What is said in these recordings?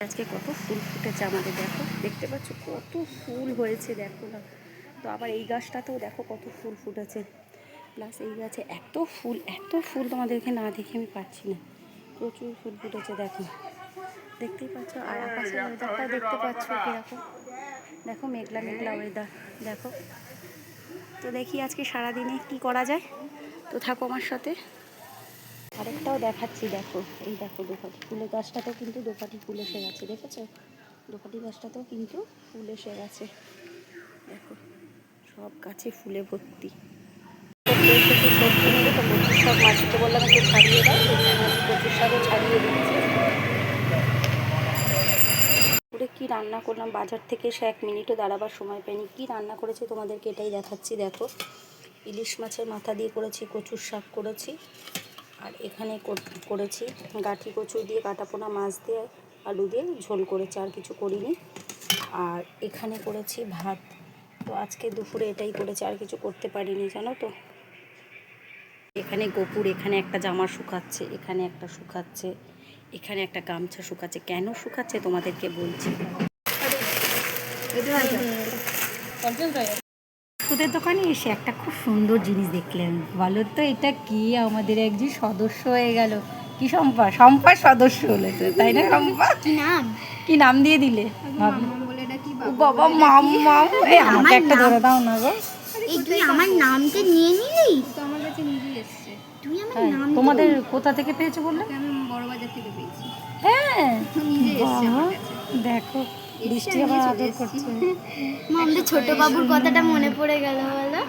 আজকে কত ফুল ফুটেছে আমাদের, দেখো দেখতে পাচ্ছ কত ফুল হয়েছে, দেখো না। তো আবার এই গাছটাতেও দেখো কত ফুল ফুটেছে, প্লাস এই গাছে এত ফুল তোমাদেরকে না দেখে আমি পাচ্ছি না, প্রচুর ফুল ফুটেছে দেখো, দেখতেই পাচ্ছ। আর আকাশের ওয়েদারটা দেখতে পাচ্ছ কীরকম, দেখো মেঘলা মেঘলা ওয়েদার দেখো। তো দেখি আজকে সারাদিনে কি করা যায়, তো থাকো আমার সাথে। আরেকটাও দেখাচ্ছি, দেখো এই দেখো দোপাটি ফুলের গাছটাতেও কিন্তু দোপাটি ফুল এসে গেছে, দেখেছো? দোপাটি গাছটাতেও কিন্তু ফুল এসে গেছে, দেখো সব গাছে ফুলে ভর্তি। সবজি নেবে তো কচুর শাক, মাছিকে বললাম একটু ছাড়িয়ে দাও, কচুর শাকও ছাড়িয়ে দিচ্ছি। করে কী রান্না করলাম বাজার থেকে এসে 1 মিনিটও দাঁড়াবার সময় পাইনি, কী রান্না করেছি তোমাদেরকে এটাই দেখাচ্ছি। দেখো ইলিশ মাছের মাথা দিয়ে করেছি, কচুর শাক করেছি, আর এখানে করেছি গাঠি কচু দিয়ে কাটাপোনা মাছ দিয়ে আলু দিয়ে ঝোল করেছি, আর কিছু করিনি। আর এখানে করেছি ভাত। তো আজকে দুপুরে এটাই করেছি, আর কিছু করতে পারিনি জানো তো। এখানে গোপুর এখানে একটা জামা শুকাচ্ছে, এখানে একটা শুকাচ্ছে, এখানে একটা গামছা শুকাচ্ছে। কেন শুকাচ্ছে তোমাদেরকে বলছি। ওষুধের দোকানে এসে একটা খুব সুন্দর জিনিস দেখলাম, বলো তো এটা কি? আমাদের একজন সদস্য হয়ে গেল। কি সম্পা সদস্য হলো তো, তাই না সম্পা? কি নাম দিয়ে দিলে? বাবা মাম্মাম, আমাকে একটা ধরে দাও না গো। এই তুই আমার নামটা নিয়ে নিলি তো, আমার কাছে নিজেই এসেছে। তুই আমার নাম তোমাদের কোথা থেকে পেয়েছো বললে? আমি বড় বাজার থেকে পেয়েছি। হ্যাঁ নিজে এসেছে আমার কাছে। দেখো বৃষ্টি আবার আদর করছে। আমাদের ছোট বাবুর কথাটা মনে পড়ে গেল, বলো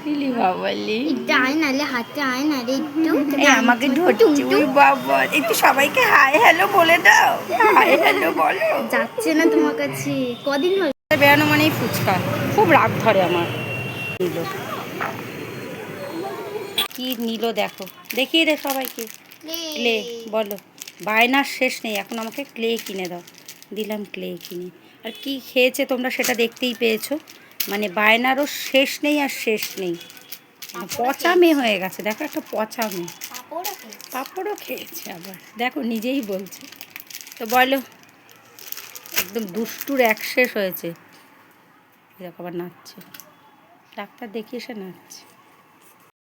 লিলি বাবালি, একটু আয় নালে হাতে আয় না রে একটু। আমাকে ধরছি ওই বাবা, একটু সবাইকে হাই হ্যালো বলে দাও, হাই হ্যালো বলো। যাচ্ছে না তোমার কাছে, কদিন হলো বেড়ানো মানেই ফুচকা, খুব রাগ ধরে আমার। নিল কি নিল দেখো, দেখিয়ে দে সবাইকে। ক্লে বলো, বায়নার শেষ নেই, এখন আমাকে ক্লে কিনে দাও। দিলাম ক্লে কিনে। আর কি খেয়েছে তোমরা সেটা দেখতেই পেয়েছো, মানে বায়নারও শেষ নেই আর শেষ নেই, পচা মেয়ে হয়ে গেছে দেখো, একটা পচা মেয়ে। পাঁপড়ও খেয়েছে আবার, দেখো নিজেই বলছে। তো বলো, একদম দুষ্টুর এক শেষ হয়েছে। দেখো আবার নাচছে, ডাক্তার দেখিয়ে এসে নাচছে।